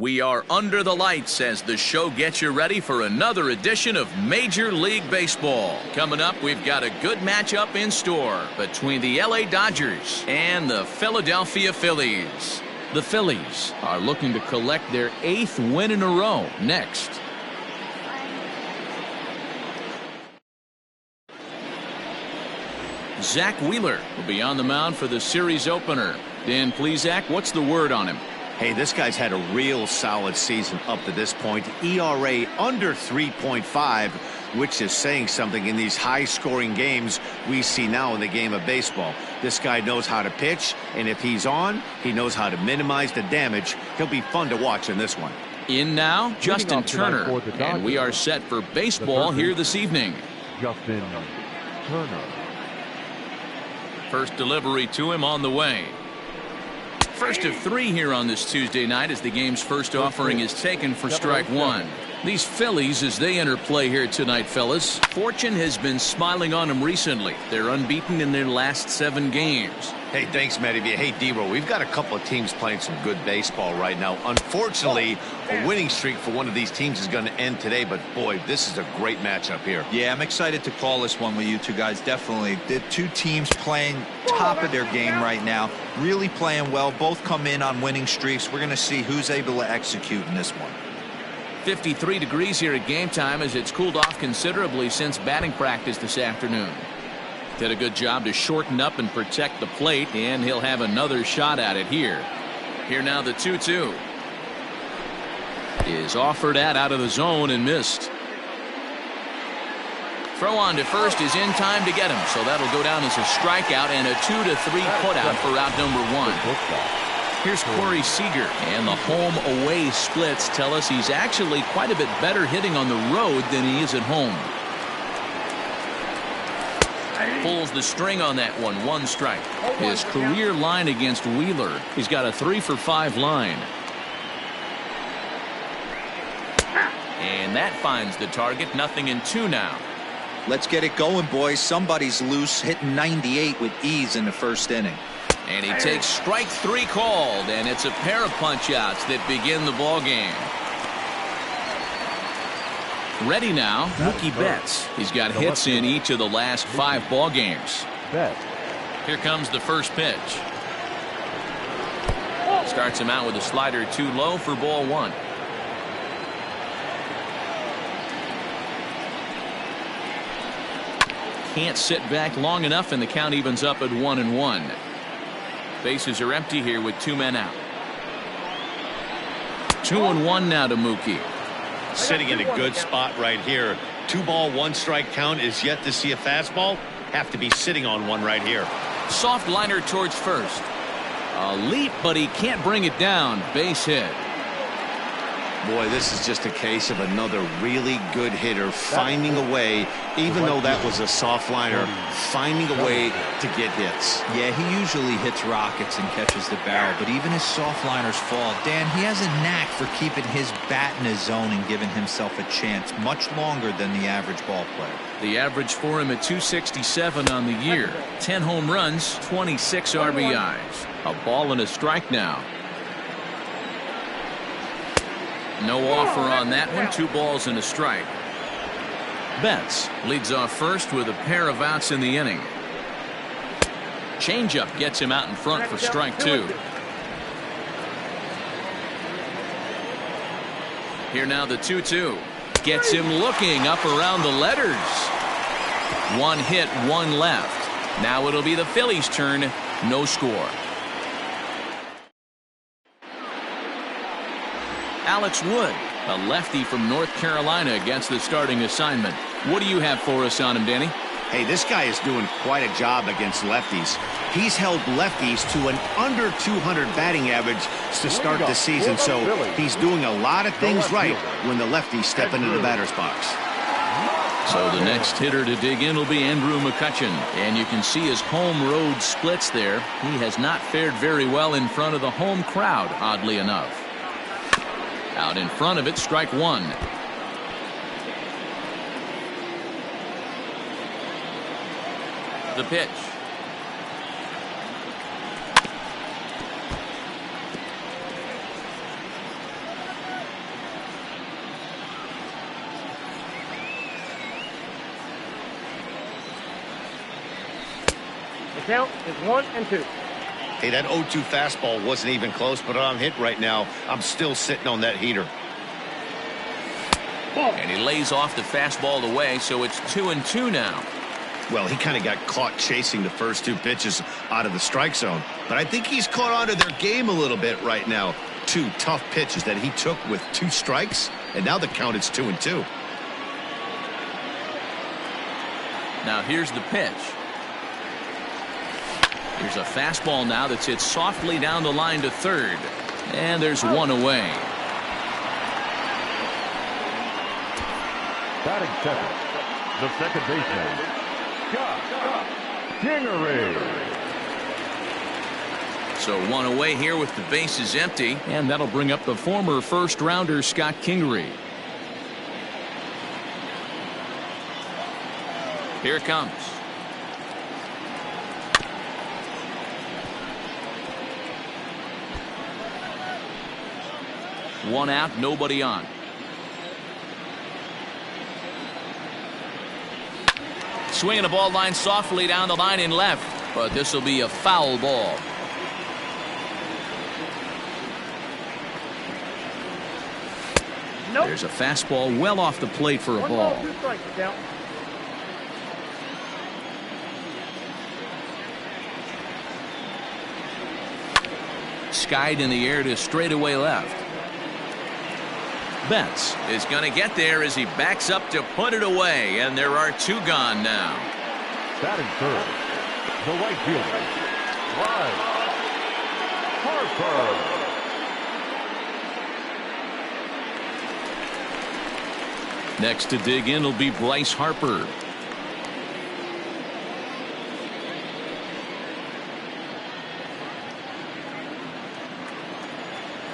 We are under the lights as the show gets you ready for another edition of Major League Baseball. Coming up, we've got a good matchup in store between the LA Dodgers and the Philadelphia Phillies. The Phillies are looking to collect their 8th win in a row next. Zack Wheeler will be on the mound for the series opener. Dan Plesac, what's the word on him? Hey, this guy's had a real solid season up to this point. ERA under 3.5, which is saying something in these high-scoring games we see now in the game of baseball. This guy knows how to pitch, and if he's on, he knows how to minimize the damage. He'll be fun to watch in this one. In now, Justin Turner, and we are set for baseball here this evening. Justin Turner. First delivery to him on the way. First of 3 here on this Tuesday night as the game's first offering is taken for strike one. These Phillies, as they enter play here tonight, fellas, fortune has been smiling on them recently. They're unbeaten in their last 7 games. Hey, thanks, Matty. Hey, D-Roll, we've got a couple of teams playing some good baseball right now. Unfortunately, a winning streak for one of these teams is going to end today, but boy, this is a great matchup here. Yeah, I'm excited to call this one with you two guys. Definitely. The two teams playing top of their game right now, really playing well. Both come in on winning streaks. We're going to see who's able to execute in this one. 53 degrees here at game time as it's cooled off considerably since batting practice this afternoon. Did a good job to shorten up and protect the plate, and he'll have another shot at it here. Here now the 2-2 is offered out of the zone and missed. Throw on to first is in time to get him, so that'll go down as a strikeout and a 2-3 putout for out number 1. Here's Corey Seager, and the home-away splits tell us he's actually quite a bit better hitting on the road than he is at home. Pulls the string on that one. 1 strike. His career line against Wheeler, he's got a 3-for-5 line. And that finds the target. 0-2 now. Let's get it going, boys. Somebody's loose, hitting 98 with ease in the first inning. And he takes strike 3 called, and it's a pair of punch-outs that begin the ball game. Ready now, Mookie Betts. He's got hits in each of the last 5 ball games. Here comes the first pitch. Starts him out with a slider too low for ball 1. Can't sit back long enough, and the count evens up at 1-1. Bases are empty here with 2 men out. 2-1 now to Mookie. Sitting in a good spot right here. 2-ball, 1-strike count is yet to see a fastball. Have to be sitting on one right here. Soft liner towards first. A leap, but he can't bring it down. Base hit. Boy, this is just a case of another really good hitter finding a way, even though that was a soft liner, finding a way to get hits. Yeah, he usually hits rockets and catches the barrel, but even his soft liners fall. Dan, he has a knack for keeping his bat in his zone and giving himself a chance much longer than the average ball player. The average for him at 267 on the year. 10 home runs, 26 RBIs. A ball and a strike now. No offer on that one. 2 balls and a strike. Betts leads off first with a pair of outs in the inning. Changeup gets him out in front for strike 2. Here now the 2-2. Gets him looking up around the letters. 1 hit, 1 left. Now it'll be the Phillies' turn. No score. Alex Wood, a lefty from North Carolina, against the starting assignment. What do you have for us on him, Danny? Hey, this guy is doing quite a job against lefties. He's held lefties to an under 200 batting average to start the season, so he's doing a lot of things right when the lefties step into the batter's box. So the next hitter to dig in will be Andrew Mccutchen, and you can see his home road splits there. He has not fared very well in front of the home crowd, oddly enough. Out in front of it, strike 1. The pitch. count is 1-2. Hey, that 0-2 fastball wasn't even close, but I'm hit right now. I'm still sitting on that heater. And he lays off the fastball away, so it's 2-2 now. Well, he kind of got caught chasing the first two pitches out of the strike zone. But I think he's caught on to their game a little bit right now. Two tough pitches that he took with 2 strikes, and now the count is 2-2. Now here's the pitch. Here's a fastball now that's hit softly down the line to third. And there's one away. Batting second, the second baseman, Scott Kingery. So one away here with the bases empty. And that'll bring up the former first rounder Scott Kingery. Here it comes. One out, nobody on. Swinging the ball line softly down the line in left, but this will be a foul ball. Nope. There's a fastball well off the plate for a 1 ball. ball, 2 strikes, count. Skied in the air to straightaway left. Betts is going to get there as he backs up to put it away, and there are 2 gone now. Batting third, the right fielder, Bryce Harper. Next to dig in will be Bryce Harper.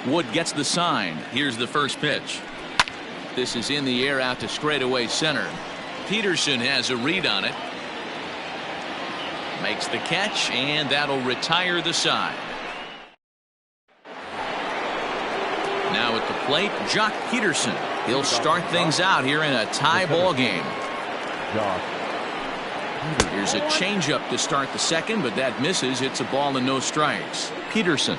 Wood gets the sign. Here's the first pitch. This is in the air out to straightaway center. Peterson has a read on it. Makes the catch, and that'll retire the side. Now at the plate, Jock Peterson. He'll start things out here in a tie ball game. Here's a changeup to start the second, but that misses. It's a ball and no strikes. Peterson,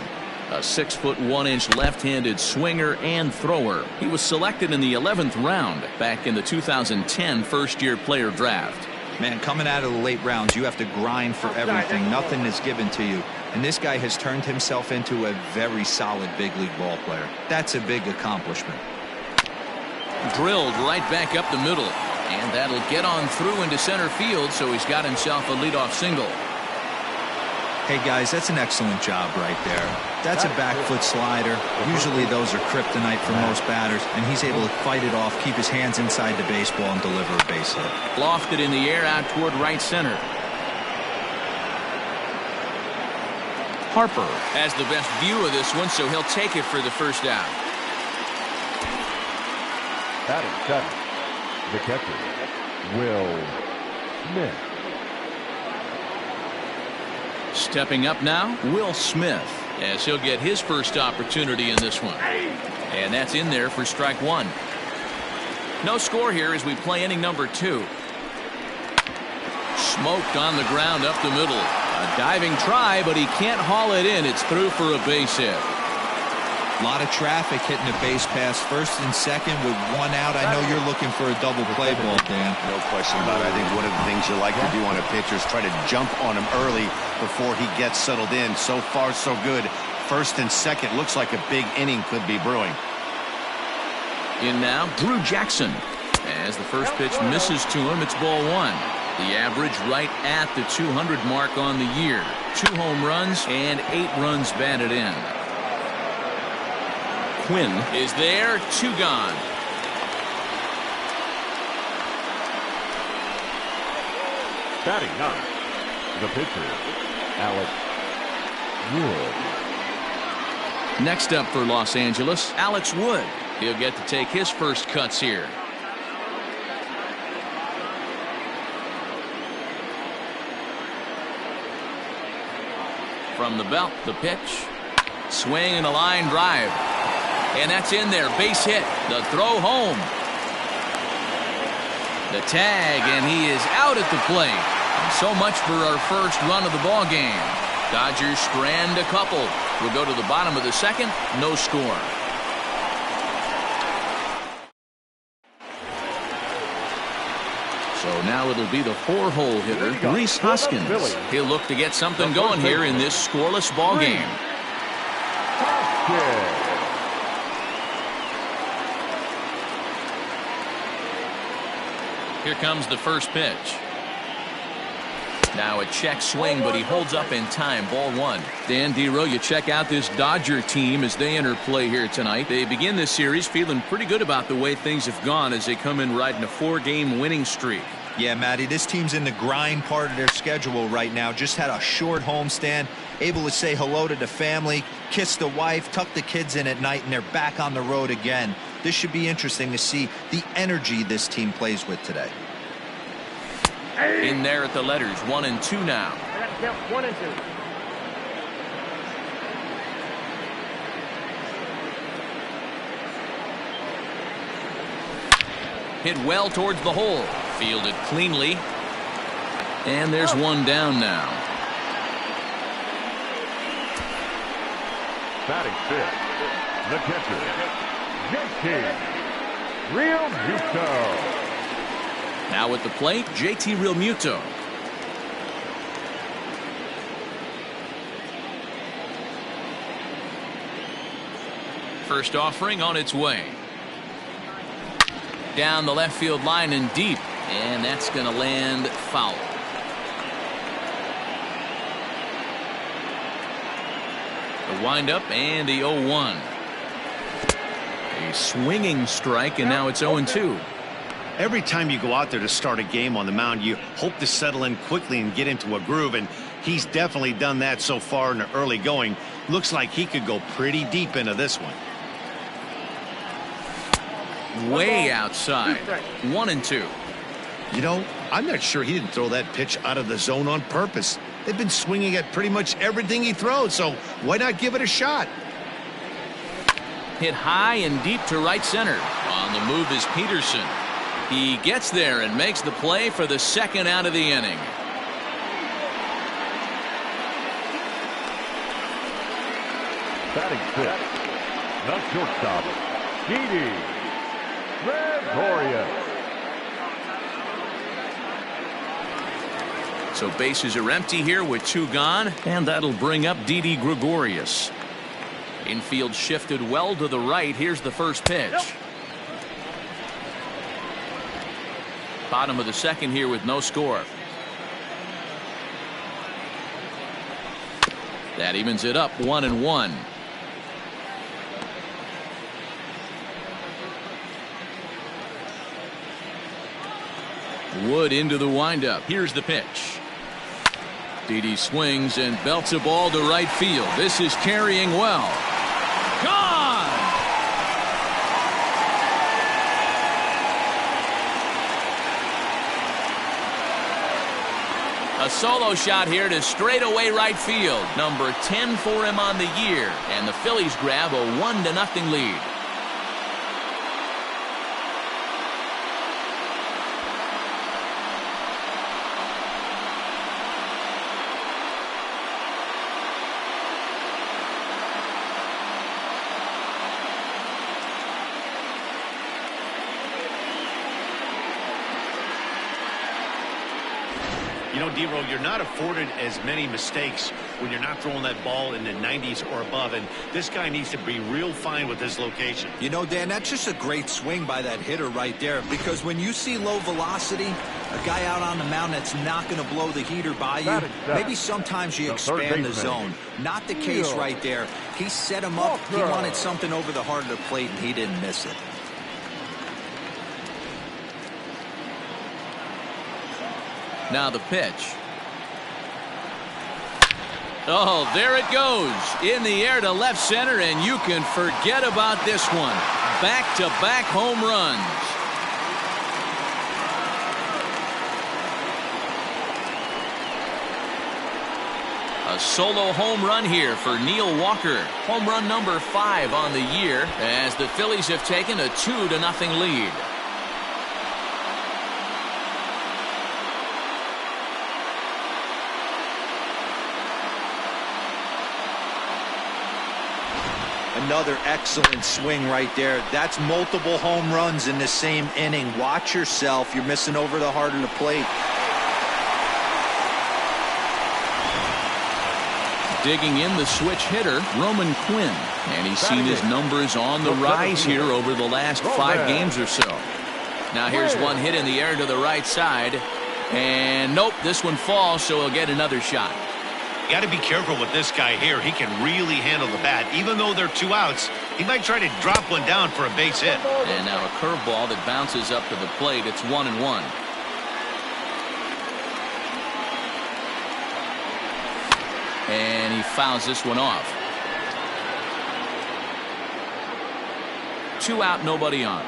a 6'1" left-handed swinger and thrower. He was selected in the 11th round back in the 2010 first-year player draft. Man, coming out of the late rounds, you have to grind for everything. Nothing is given to you. And this guy has turned himself into a very solid big league ball player. That's a big accomplishment. Drilled right back up the middle. And that'll get on through into center field, so he's got himself a leadoff single. Hey, guys, that's an excellent job right there. That's a back foot slider. Usually those are kryptonite for most batters, and he's able to fight it off, keep his hands inside the baseball, and deliver a base hit. Lofted in the air out toward right center. Harper has the best view of this one, so he'll take it for the first out. Batting seventh, the catcher, Will Smith. Stepping up now, Will Smith, as he'll get his first opportunity in this one. And that's in there for strike one. No score here as we play inning number 2. Smoked on the ground up the middle. A diving try, but he can't haul it in. It's through for a base hit. A lot of traffic hitting the base pass first and second with 1 out. I know you're looking for a double play ball, Dan. No question about it. I think one of the things you like to do on a pitcher is try to jump on him early before he gets settled in. So far, so good. First and second looks like a big inning could be brewing. In now, Drew Jackson. As the first pitch misses to him, it's ball 1. The average right at the 200 mark on the year. 2 home runs and 8 runs batted in. Quinn is there, 2 gone. Batting ninth, the pitcher, Alex Wood. Next up for Los Angeles, Alex Wood. He'll get to take his first cuts here. From the belt, the pitch. Swing and a line drive. And that's in there. Base hit. The throw home. The tag, and he is out at the plate. So much for our first run of the ball game. Dodgers strand a couple. We'll go to the bottom of the second. No score. So now it'll be the 4-hole hitter, Rhys Hoskins. He'll look to get something going here in this scoreless ball game. Here comes the first pitch. Now a check swing, but he holds up in time. Ball 1. Dan Dero, you check out this Dodger team as they enter play here tonight. They begin this series feeling pretty good about the way things have gone as they come in riding a 4-game winning streak. Yeah, Matty, this team's in the grind part of their schedule right now. Just had a short homestand, able to say hello to the family, kiss the wife, tuck the kids in at night, and they're back on the road again. This should be interesting to see the energy this team plays with today. In there at the letters, 1 and 2 now. I got to count 1 and 2. Hit well towards the hole. Fielded cleanly. And there's one down now. Batting fifth, the catcher, JT Realmuto. Now at the plate, JT Realmuto. First offering on its way. Down the left field line and deep. And that's going to land foul. The windup and the 0-1. A swinging strike, and now it's 0-2. Every time you go out there to start a game on the mound, you hope to settle in quickly and get into a groove, and he's definitely done that so far in the early going. Looks like he could go pretty deep into this one. Way outside. 1-2. You know, I'm not sure he didn't throw that pitch out of the zone on purpose. They've been swinging at pretty much everything he throws, so why not give it a shot? Hit high and deep to right center. On the move is Peterson. He gets there and makes the play for the second out of the inning. Batting fifth, the shortstop, Didi Gregorius. So bases are empty here with 2 gone, and that'll bring up Didi Gregorius. Infield shifted well to the right. Here's the first pitch. Bottom of the second here with no score. That evens it up, 1-1. Wood into the windup. Here's the pitch. Didi swings and belts a ball to right field. This is carrying well. Gone! A solo shot here to straightaway right field. Number 10 for him on the year. And the Phillies grab a 1-0 lead. You know, Dero, you're not afforded as many mistakes when you're not throwing that ball in the 90s or above, and this guy needs to be real fine with his location. You know, Dan, that's just a great swing by that hitter right there, because when you see low velocity, a guy out on the mound that's not going to blow the heater by you, maybe sometimes you expand the zone. Not the case right there. He set him up. He wanted something over the heart of the plate, and he didn't miss it. Now the pitch. Oh, there it goes. In the air to left center, and you can forget about this one. Back-to-back home runs. A solo home run here for Neil Walker. Home run number 5 on the year as the Phillies have taken a 2-0 lead. Another excellent swing right there. That's multiple home runs in the same inning. Watch yourself. You're missing over the heart of the plate. Digging in the switch hitter, Quinn. And he's seen his numbers on the rise here over the last 5 games or so. Now here's one hit in the air to the right side. And nope, this one falls, so he'll get another shot. You got to be careful with this guy here. He can really handle the bat. Even though they're 2 outs, he might try to drop one down for a base hit. And now a curveball that bounces up to the plate. It's 1-1. And he fouls this one off. 2 out, nobody on.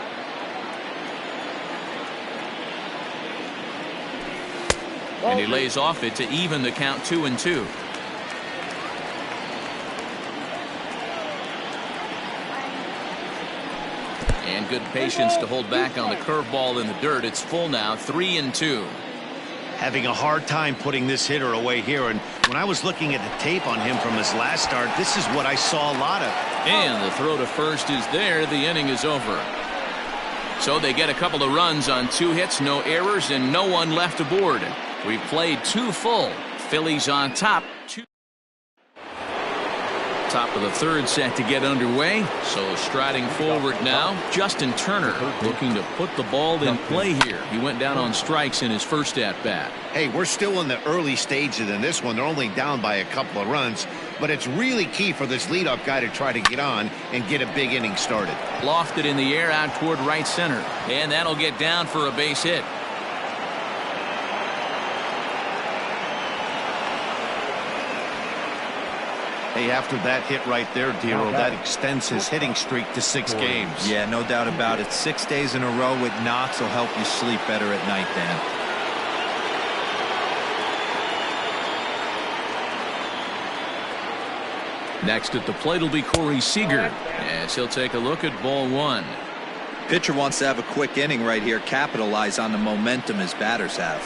And he lays off it to even the count 2-2. And good patience to hold back on the curveball in the dirt. It's full now, 3-2. Having a hard time putting this hitter away here. And when I was looking at the tape on him from his last start, this is what I saw a lot of. And the throw to first is there. The inning is over. So they get a couple of runs on 2 hits, no errors, and no one left aboard. We've played 2 full. Phillies on top. Top of the 3rd set to get underway. So striding forward now, Justin Turner looking to put the ball in play here. He went down on strikes in his first at-bat. Hey, we're still in the early stages in this one. They're only down by a couple of runs. But it's really key for this leadoff guy to try to get on and get a big inning started. Lofted in the air out toward right center. And that'll get down for a base hit. Hey, after that hit right there, Dero, that extends his hitting streak to 6 games. Yeah, no doubt about it. 6 days in a row with knocks will help you sleep better at night, Dan. Next at the plate will be Corey Seager, as he'll take a look at ball 1. Pitcher wants to have a quick inning right here, capitalize on the momentum his batters have.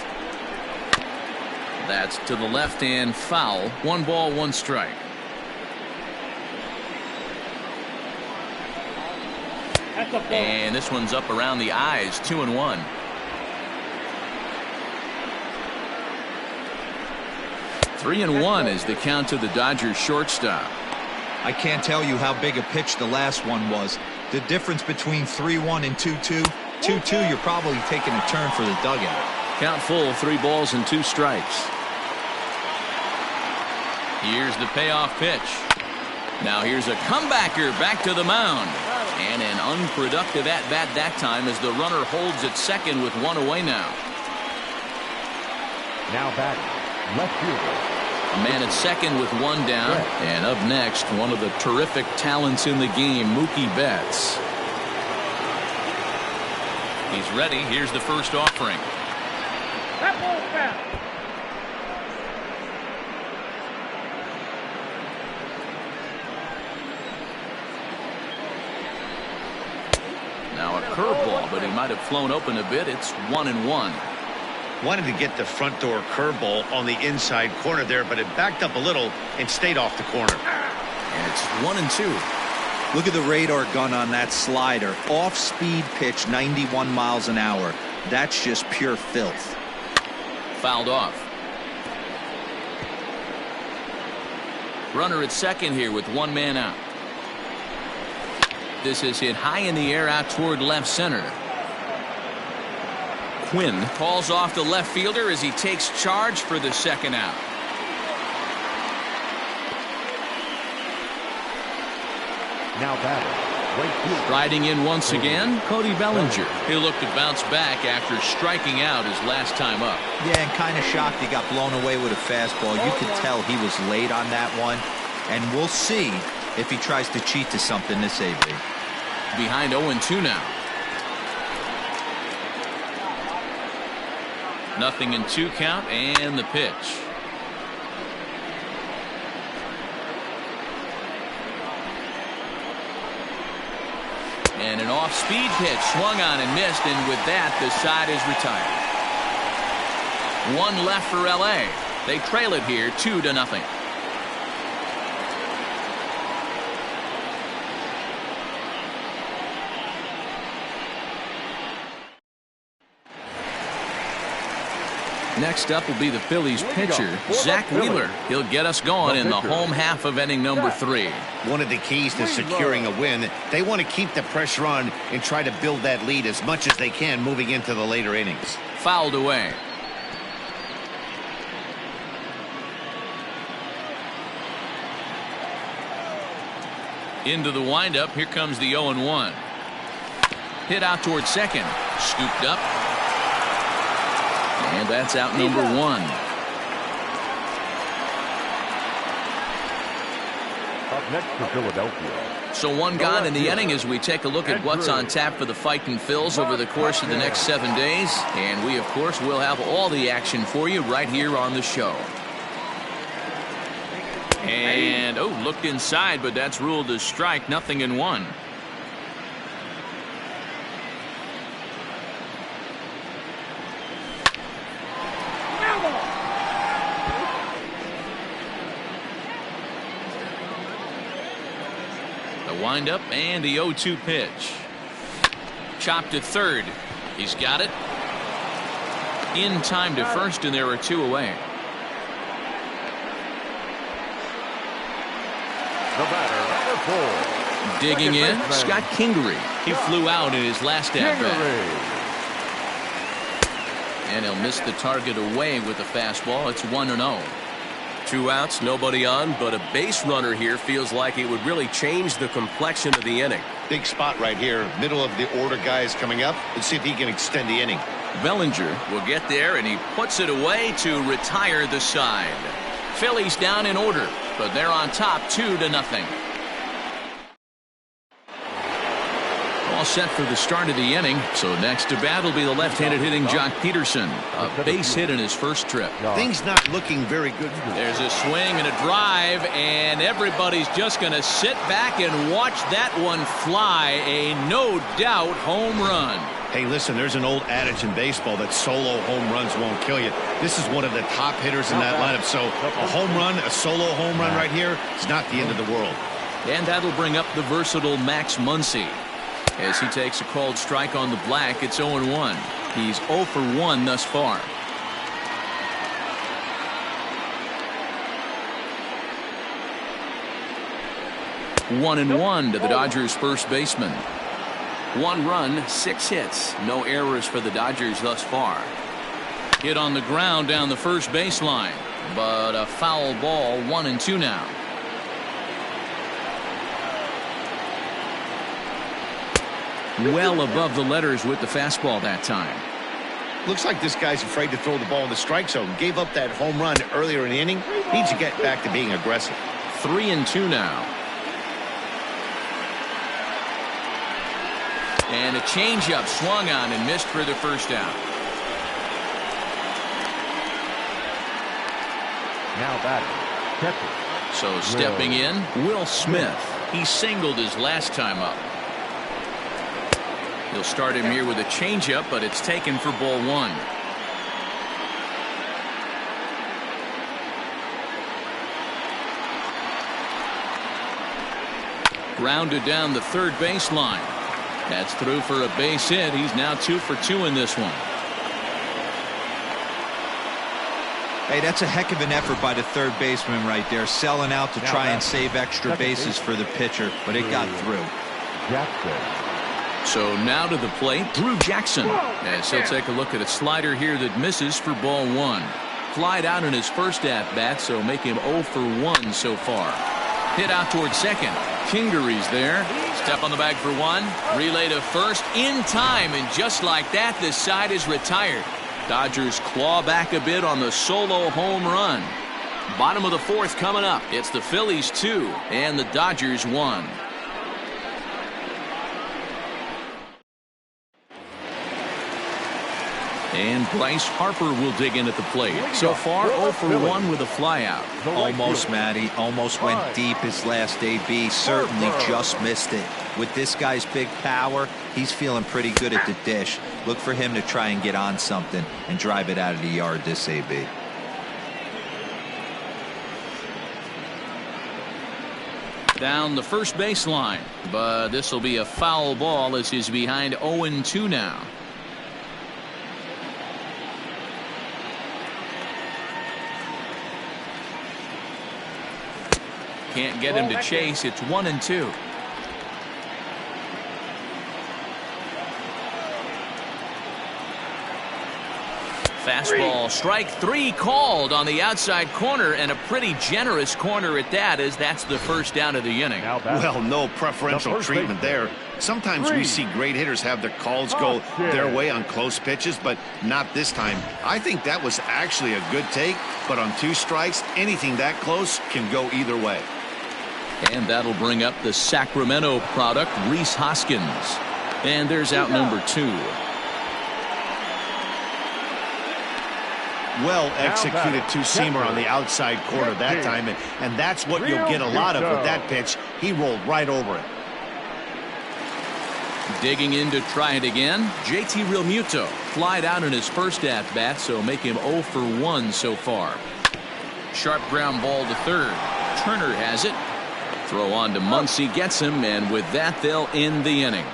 That's to the left and foul. 1 ball, 1 strike. And this one's up around the eyes. 2-1. Three and 1 is the count to the Dodgers shortstop. I can't tell you how big a pitch the last one was. The difference between 3-1 and 2-2. 2-2, you're probably taking a turn for the dugout. Count full, 3 balls and 2 strikes. Here's the payoff pitch. Now here's a comebacker back to the mound. And an unproductive at-bat that time as the runner holds at second with 1 away now. Now batting, left fielder. A man at second with 1 down. And up next, one of the terrific talents in the game, Mookie Betts. He's ready. Here's the first offering. That ball's foul. Now a curveball, but he might have flown open a bit. It's 1-1. Wanted to get the front door curveball on the inside corner there, but it backed up a little and stayed off the corner. And it's 1-2. Look at the radar gun on that slider. Off-speed pitch, 91 miles an hour. That's just pure filth. Fouled off. Runner at second here with 1 man out. This is hit high in the air out toward left center. Quinn calls off the left fielder as he takes charge for the second out. Now batting, right fielder. Riding in once again, Cody Bellinger. He'll look to bounce back after striking out his last time up. Yeah, and kind of shocked he got blown away with a fastball. You could tell he was late on that one. And we'll see if he tries to cheat to something this AB. Behind 0-2 now. 0-2 count and the pitch. And an off-speed pitch swung on and missed, and with that the side is retired. 1 left for LA. They trail it here 2-0. Next up will be the Phillies pitcher, Zack Wheeler. He'll get us going in the home half of inning number 3. One of the keys to securing a win, they want to keep the pressure on and try to build that lead as much as they can moving into the later innings. Fouled away. Into the windup. Here comes the 0-1. Hit out towards second. Scooped up. And that's out number 1. Up next for Philadelphia. So one gone in the inning as we take a look at what's on tap for the Fightin' Phils over the course of the next 7 days. And we, of course, will have all the action for you right here on the show. And, looked inside, but that's ruled a strike. 0-1. Windup and the 0-2 pitch. Chopped to third. He's got it. In time to first, and there are 2 away. The batter, number 4. Digging in, Scott Kingery. He flew out in his last at-bat. And he'll miss the target away with the fastball. It's 1-0. 2 outs, nobody on, but a base runner here feels like it would really change the complexion of the inning. Big spot right here. Middle of the order guys coming up. Let's see if he can extend the inning. Bellinger will get there, and he puts it away to retire the side. Phillies down in order, but they're on top 2-0. All set for the start of the inning. So next to bat will be the left-handed hitting Jock Peterson. A base hit in his first trip. Things not looking very good. There's a swing and a drive, and everybody's just going to sit back and watch that one fly. A no-doubt home run. Hey, listen, there's an old adage in baseball that solo home runs won't kill you. This is one of the top hitters in that lineup. So a home run, a solo home run right here is not the end of the world. And that'll bring up the versatile Max Muncy. As he takes a called strike on the black, it's 0-1. He's 0 for 1 thus far. One and one to the Dodgers first baseman. 1 run, 6 hits. No errors for the Dodgers thus far. Hit on the ground down the first baseline, but a foul ball. 1-2 now. Well above the letters with the fastball that time. Looks like this guy's afraid to throw the ball in the strike zone. Gave up that home run earlier in the inning. Needs to get back to being aggressive. 3-2 now. And a changeup swung on and missed for the first out. Now batting, catcher. So stepping in, Will Smith. He singled his last time up. He'll start him here with a changeup, but it's taken for ball 1. Grounded down the third baseline. That's through for a base hit. He's now 2 for 2 in this one. Hey, that's a heck of an effort by the third baseman right there, selling out to try and save extra bases for the pitcher, but it got through. Jackson. So now to the plate, Drew Jackson. As he'll take a look at a slider here that misses for ball 1. Flied out in his first at-bat, so make him 0 for 1 so far. Hit out towards second. Kingery's there. Step on the bag for 1. Relay to first in time, and just like that, this side is retired. Dodgers claw back a bit on the solo home run. Bottom of the 4th coming up. It's the Phillies 2 and the Dodgers 1. And Bryce Harper will dig in at the plate. So far, 0 for 1 with a flyout. Almost, Matty. Almost went deep his last AB. Certainly just missed it. With this guy's big power, he's feeling pretty good at the dish. Look for him to try and get on something and drive it out of the yard this AB. Down the first baseline, but this will be a foul ball as he's behind 0-2 now. Can't get him to chase. It's 1-2. Fastball, strike three called on the outside corner, and a pretty generous corner at that, as that's the first down of the inning. Well, no preferential treatment there. Sometimes we see great hitters have their calls go their way on close pitches, but not this time. I think that was actually a good take, but on 2 strikes, anything that close can go either way. And that'll bring up the Sacramento product, Rhys Hoskins. And there's out number 2. Well executed two-seamer on the outside corner that time, and that's what you'll get a lot of with that pitch. He rolled right over it. Digging in to try it again. JT Realmuto flied out in his first at-bat, so make him 0 for 1 so far. Sharp ground ball to third. Turner has it. Throw on to Muncy, gets him, and with that they'll end the inning.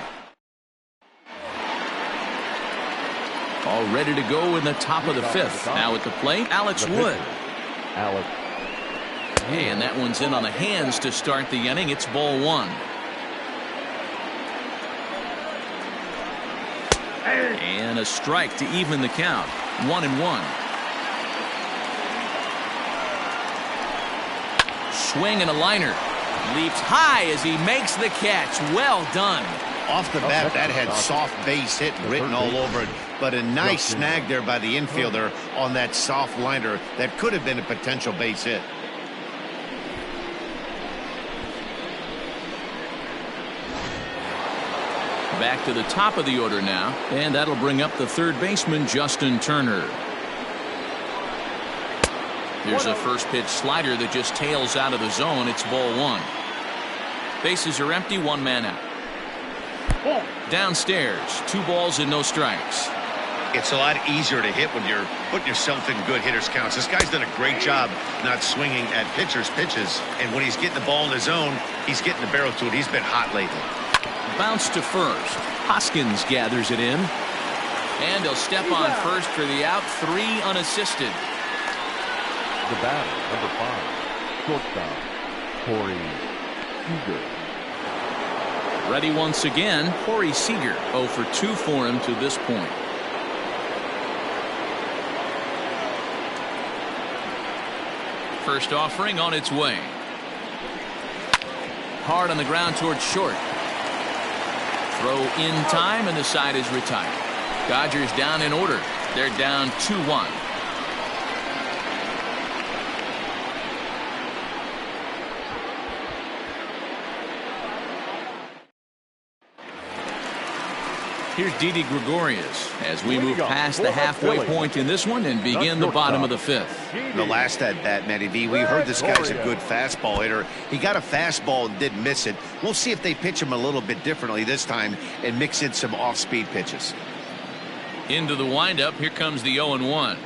All ready to go in the top of the 5th. Now at the plate, Alex Wood. And that one's in on the hands to start the inning. It's ball 1. And a strike to even the count. 1-1. Swing and a liner. Leaps high as he makes the catch. Well done. Off the bat, that had soft base hit written all over it, but a nice snag there by the infielder on that soft liner that could have been a potential base hit. Back to the top of the order now, and that'll bring up the third baseman, Justin Turner. Here's a first pitch slider that just tails out of the zone. It's ball 1. Bases are empty, 1 man out. Downstairs, 2 balls and no strikes. It's a lot easier to hit when you're putting yourself in good hitters counts. This guy's done a great job not swinging at pitchers' pitches, and when he's getting the ball in his zone, he's getting the barrel to it. He's been hot lately. Bounce to first. Hoskins gathers it in, and he'll step on first for the out. 3 unassisted. The batter, number 5, shortstop, Corey Seager. Ready once again, Corey Seager. 0 for 2 for him to this point. First offering on its way. Hard on the ground towards short. Throw in time, and the side is retired. Dodgers down in order. They're down 2-1. Here's Didi Gregorius as we move past the halfway point in this one and begin the bottom of the 5th. The last at bat, Matty V, we heard this guy's a good fastball hitter. He got a fastball and didn't miss it. We'll see if they pitch him a little bit differently this time and mix in some off-speed pitches. Into the windup. Here comes the 0-1.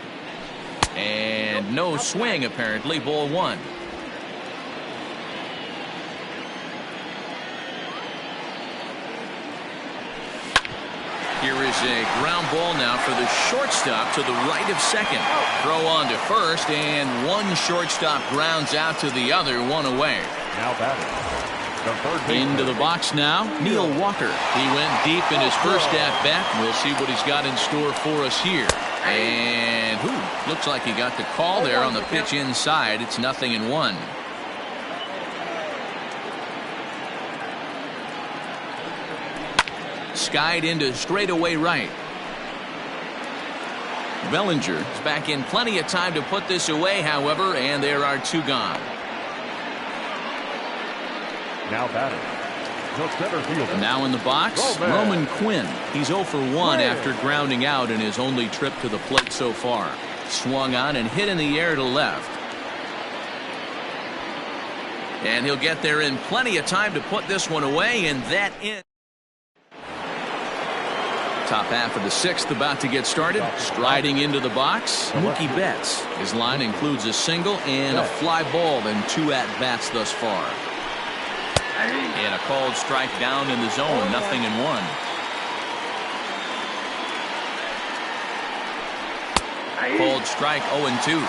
And no swing, apparently. Ball 1. Here is a ground ball now for the shortstop to the right of second. Throw on to first, and one shortstop grounds out to the other, 1 away. Now batting. Into the box now, Neil Walker. He went deep in his first at-bat. We'll see what he's got in store for us here. And looks like he got the call there on the pitch inside. It's 0-1. Skied into straightaway right. Bellinger is back in plenty of time to put this away, however, and there are 2 gone. Now batting. The center fielder. Now in the box, Roman Quinn. He's 0 for 1 after grounding out in his only trip to the plate so far. Swung on and hit in the air to left. And he'll get there in plenty of time to put this one away, and that ends. Top half of the 6th about to get started. Striding into the box, Mookie Betts. His line includes a single and a fly ball and 2 at-bats thus far. And a called strike down in the zone, 0-1. Called strike, 0-2.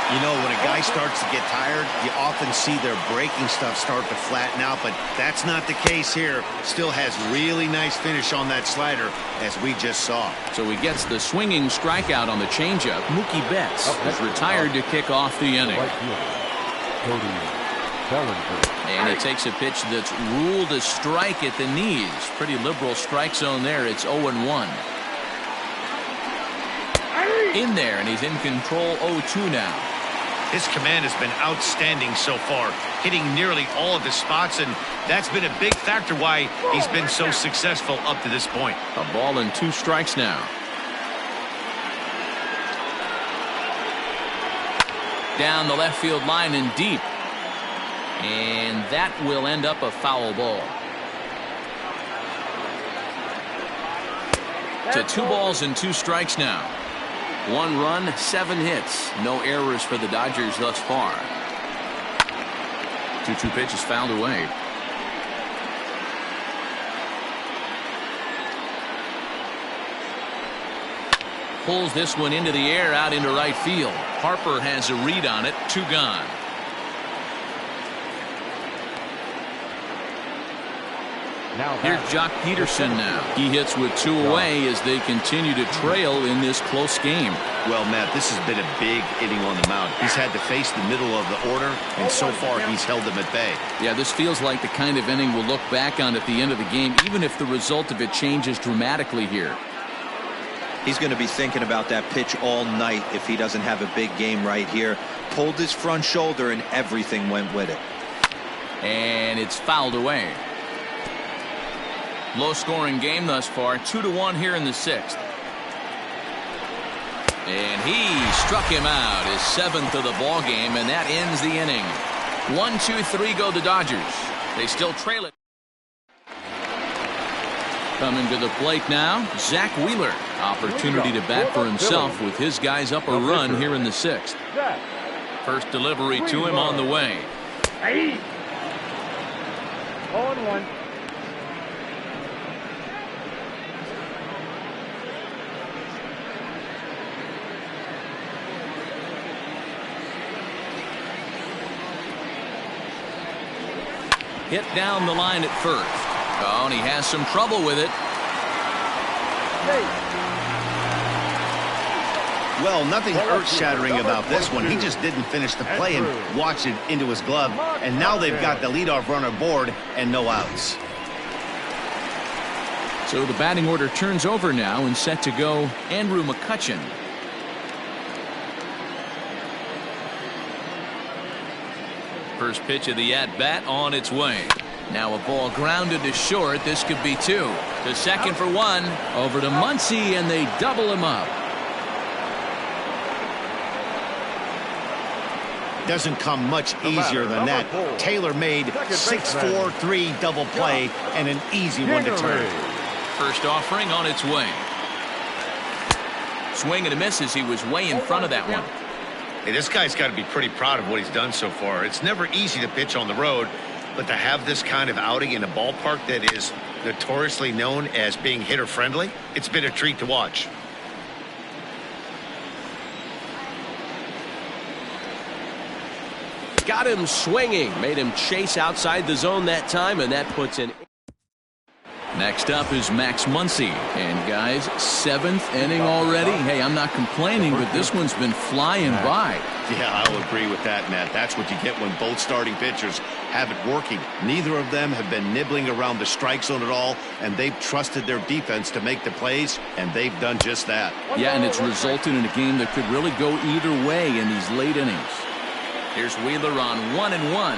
You know, when a guy starts to get tired, you often see their breaking stuff start to flatten out, but that's not the case here. Still has really nice finish on that slider, as we just saw. So he gets the swinging strikeout on the changeup. Mookie Betts is retired to kick off the inning. Cody Bellinger. And he takes a pitch that's ruled a strike at the knees. Pretty liberal strike zone there. It's 0-1. In there, and he's in control 0-2 now. His command has been outstanding so far, hitting nearly all of his spots, and that's been a big factor why he's been so successful up to this point. A ball and 2 strikes now. Down the left field line and deep. And that will end up a foul ball. To 2 balls and 2 strikes now. 1 run, 7 hits. No errors for the Dodgers thus far. 2-2 pitch is fouled away. Pulls this one into the air out into right field. Harper has a read on it. 2 gone. Here's Jock Peterson now. He hits with 2 away as they continue to trail in this close game. Well, Matt, this has been a big inning on the mound. He's had to face the middle of the order, and so far he's held them at bay. Yeah, this feels like the kind of inning we'll look back on at the end of the game, even if the result of it changes dramatically here. He's going to be thinking about that pitch all night if he doesn't have a big game right here. Pulled his front shoulder and everything went with it. And it's fouled away. Low-scoring game thus far. 2-1 here in the 6th. And he struck him out, his 7th of the ball game, and that ends the inning. 1-2-3 go the Dodgers. They still trail it. Coming to the plate now, Zack Wheeler. Opportunity to bat for himself with his guys up a run here in the 6th. First delivery to him on the way. 0-1. Hit down the line at first. Oh, and he has some trouble with it. Well, nothing earth-shattering about this one. He just didn't finish the play and watched it into his glove. And now they've got the leadoff runner aboard and no outs. So the batting order turns over now and set to go Andrew McCutchen. First pitch of the at-bat on its way. Now a ball grounded to short. This could be 2. To second for 1. Over to Muncy, and they double him up. Doesn't come much easier than that. Tailor-made 6-4-3 double play and an easy one to turn. First offering on its way. Swing and a miss as he was way in front of that one. Hey, this guy's got to be pretty proud of what he's done so far. It's never easy to pitch on the road, but to have this kind of outing in a ballpark that is notoriously known as being hitter-friendly, it's been a treat to watch. Got him swinging. Made him chase outside the zone that time, and that puts in. Next up is Max Muncy. And guys, 7th inning already. Hey, I'm not complaining, but this one's been flying by. Yeah, I'll agree with that, Matt. That's what you get when both starting pitchers have it working. Neither of them have been nibbling around the strike zone at all, and they've trusted their defense to make the plays, and they've done just that. Yeah, and it's resulted in a game that could really go either way in these late innings. Here's Wheeler on 1-1.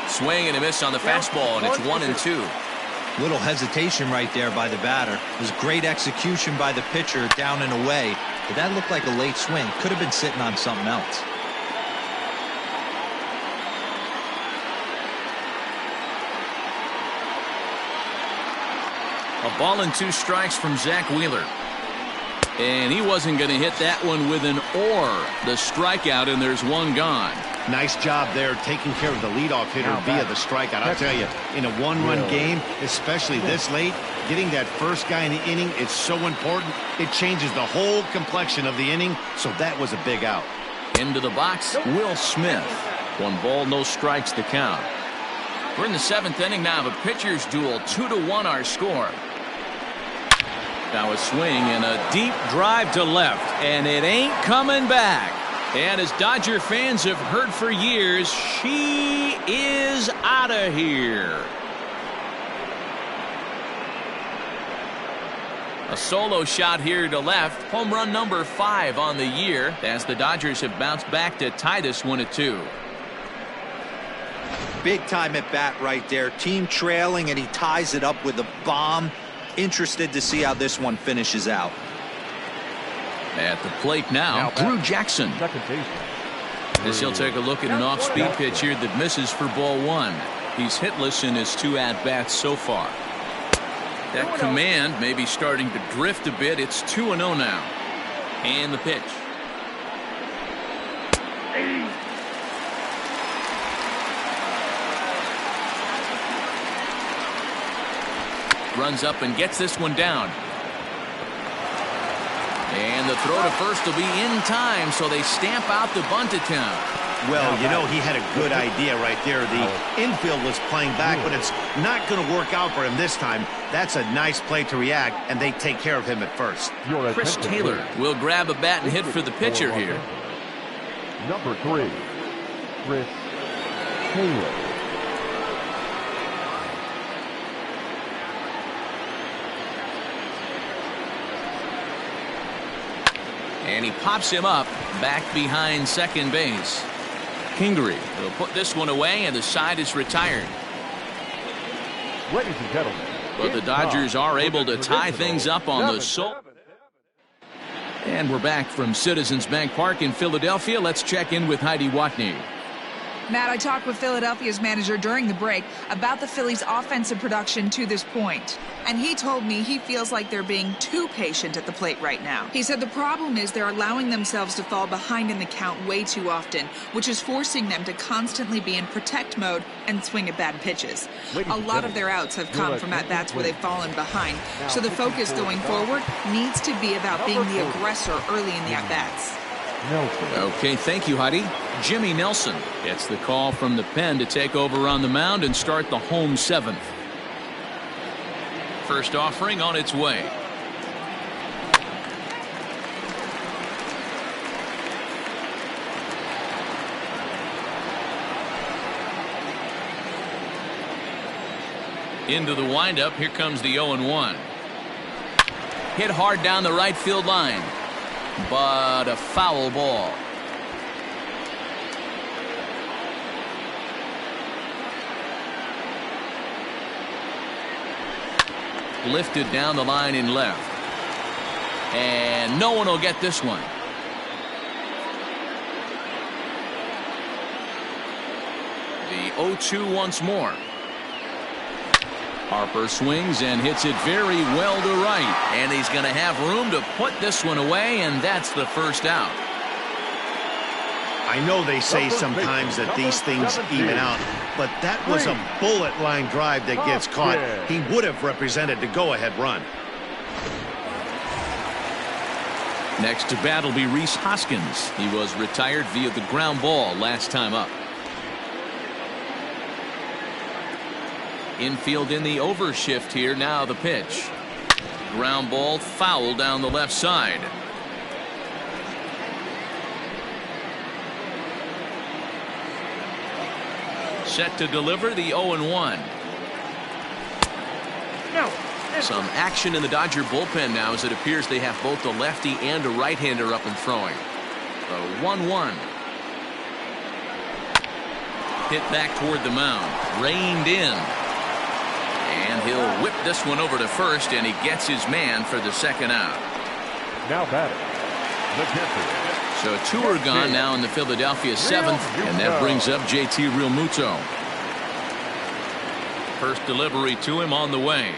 Swing and a miss on the fastball, and it's 1-2. Little hesitation right there by the batter. It was great execution by the pitcher down and away, but that looked like a late swing. Could have been sitting on something else. A ball and 2 strikes from Zack Wheeler. And he wasn't going to hit that one with an or. The strikeout, and there's 1 gone. Nice job there taking care of the leadoff hitter via the strikeout. I'll tell you, in a 1-run game, especially this late, getting that first guy in the inning is so important. It changes the whole complexion of the inning, so that was a big out. Into the box, Will Smith. 1 ball, no strikes to count. We're in the 7th inning now of a pitcher's duel. 2-1 our score. Now a swing and a deep drive to left, and it ain't coming back. And as Dodger fans have heard for years, she is out of here. A solo shot here to left. Home run number 5 on the year, as the Dodgers have bounced back to tie this one at 2. Big time at bat right there. Team trailing, and he ties it up with a bomb. Interested to see how this one finishes out. At the plate now, Drew Jackson. As he'll take a look at an off-speed pitch here that misses for ball 1. He's hitless in his 2 at-bats so far. That command may be starting to drift a bit. It's 2-0 now. And the pitch. Runs up and gets this one down. And the throw to first will be in time, so they stamp out the bunt attempt. Well, you know, he had a good idea right there. The infield was playing back, but it's not going to work out for him this time. That's a nice play to react, and they take care of him at first. Chris Taylor will grab a bat and hit for the pitcher here. Number 3, Chris Taylor. And he pops him up back behind second base. Kingery will put this one away, and the side is retired. Ladies and gentlemen, but the Dodgers are able to tie things up on the sole. And we're back from Citizens Bank Park in Philadelphia. Let's check in with Heidi Watney. Matt, I talked with Philadelphia's manager during the break about the Phillies' offensive production to this point. And he told me he feels like they're being too patient at the plate right now. He said the problem is they're allowing themselves to fall behind in the count way too often, which is forcing them to constantly be in protect mode and swing at bad pitches. A lot of their outs have come from at-bats where they've fallen behind. So the focus going forward needs to be about being the aggressor early in the at-bats. Okay, thank you, Heidi. Jimmy Nelson gets the call from the pen to take over on the mound and start the home 7th. First offering on its way. Into the windup. Here comes the 0-1. Hit hard down the right field line, but a foul ball. Lifted down the line in left, and no one will get this one. The 0-2 once more. Harper swings and hits it very well to right, and he's going to have room to put this one away, and that's the first out. I know they say sometimes that these things even out, but that was a bullet line drive that gets caught. He would have represented the go-ahead run. Next to bat will be Rhys Hoskins. He was retired via the ground ball last time up. Infield in the overshift here. Now the pitch. Ground ball, foul down the left side. Set to deliver the 0-1. Some action in the Dodger bullpen now, as it appears they have both a lefty and a right-hander up and throwing. The 1-1. Hit back toward the mound. Reined in. And he'll whip this one over to first, and he gets his man for the second out. Now batting, Mccutchen. So 2 are gone now in the Philadelphia 7th, and that brings up JT Realmuto. First delivery to him on the way.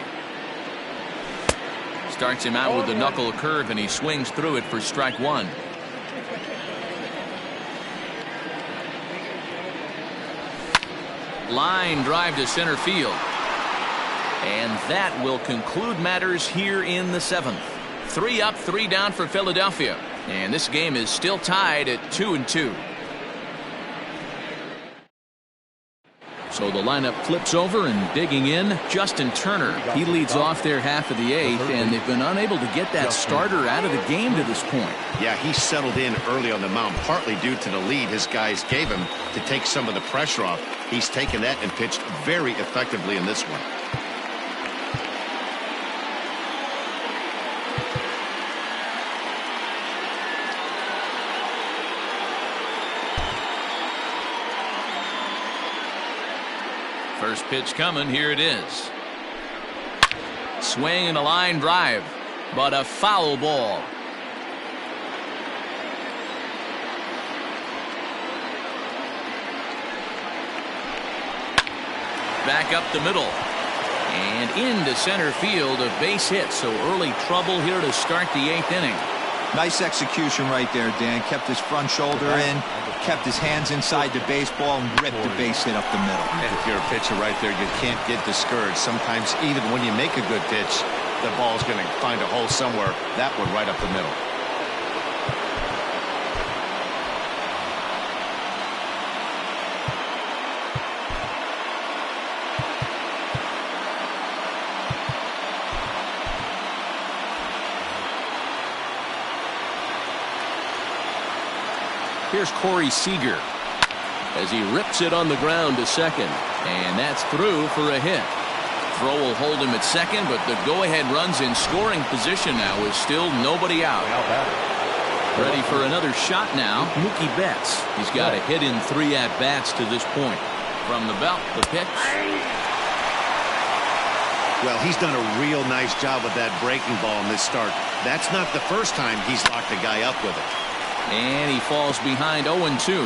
Starts him out with a knuckle curve, and he swings through it for strike 1. Line drive to center field. And that will conclude matters here in the 7th. 3 up, 3 down for Philadelphia. And this game is still tied at 2-2. So the lineup flips over, and digging in, Justin Turner. He leads off their half of the eighth, and they've been unable to get that starter out of the game to this point. Yeah, he settled in early on the mound, partly due to the lead his guys gave him to take some of the pressure off. He's taken that and pitched very effectively in this one. First pitch coming. Here it is. Swing and a line drive, but a foul ball. Back up the middle and into center field. A base hit, so early trouble here to start the eighth inning. Nice execution right there, Dan. Kept his front shoulder in, kept his hands inside the baseball, and ripped the base hit up the middle. And if you're a pitcher right there, you can't get discouraged. Sometimes even when you make a good pitch, the ball's going to find a hole somewhere. That one right up the middle. Here's Corey Seager as he rips it on the ground to second, and that's through for a hit. Throw will hold him at second, but the go-ahead runs in scoring position now with still nobody out. Ready for another shot now, Mookie Betts. He's got a hit in 3 at-bats to this point. From the belt, the pitch. Well, he's done a real nice job with that breaking ball in this start. That's not the first time he's locked a guy up with it. And he falls behind 0-2.